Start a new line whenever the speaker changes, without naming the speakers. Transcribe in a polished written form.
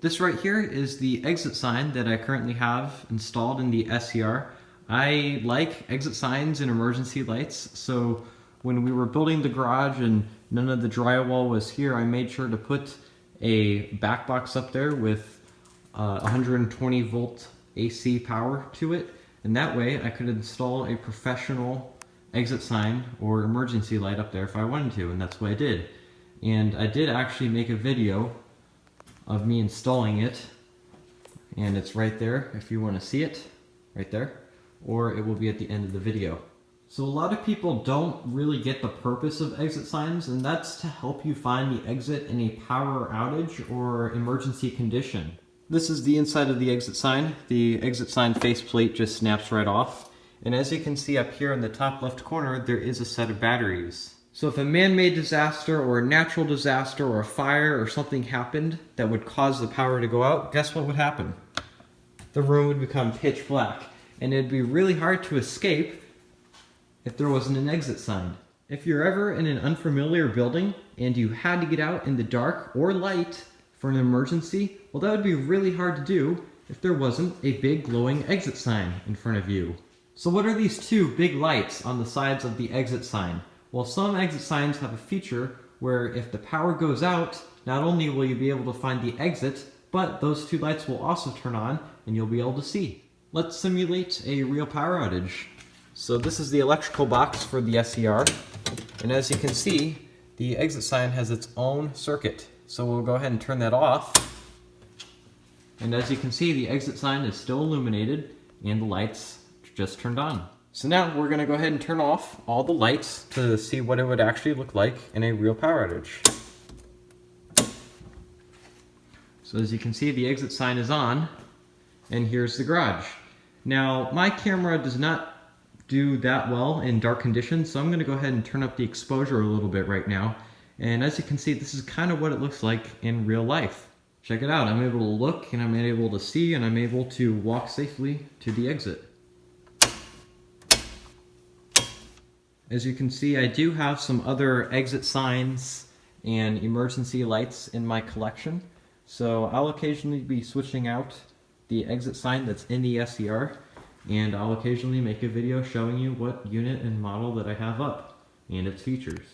This right here is the exit sign that I currently have installed in the S.E.R. I like exit signs and emergency lights, so when we were building the garage and none of the drywall was here, I made sure to put a back box up there with 120 volt AC power to it, and that way I could install a professional exit sign or emergency light up there if I wanted to, and that's what I did. And I did actually make a video of me installing it, and it's right there if you want to see it, right there, or it will be at the end of the video. So a lot of people don't really get the purpose of exit signs, and that's to help you find the exit in a power outage or emergency condition. This is the inside of the exit sign. The exit sign faceplate just snaps right off, and as you can see up here in the top left corner, there is a set of batteries. So if a man-made disaster or a natural disaster or a fire or something happened that would cause the power to go out, guess what would happen? The room would become pitch black, and it'd be really hard to escape if there wasn't an exit sign. If you're ever in an unfamiliar building and you had to get out in the dark or light for an emergency, well, that would be really hard to do if there wasn't a big glowing exit sign in front of you. So what are these two big lights on the sides of the exit sign? Well, some exit signs have a feature where if the power goes out, not only will you be able to find the exit, but those two lights will also turn on and you'll be able to see. Let's simulate a real power outage. So this is the electrical box for the S.E.R. and as you can see, the exit sign has its own circuit. So we'll go ahead and turn that off. And as you can see, the exit sign is still illuminated and the lights just turned on. So now we're going to go ahead and turn off all the lights to see what it would actually look like in a real power outage. So as you can see, the exit sign is on, and here's the garage. Now my camera does not do that well in dark conditions, so I'm going to go ahead and turn up the exposure a little bit right now. And as you can see, this is kind of what it looks like in real life. Check it out. I'm able to look, and I'm able to see, and I'm able to walk safely to the exit. As you can see, I do have some other exit signs and emergency lights in my collection. So I'll occasionally be switching out the exit sign that's in the S.E.R. and I'll occasionally make a video showing you what unit and model that I have up and its features.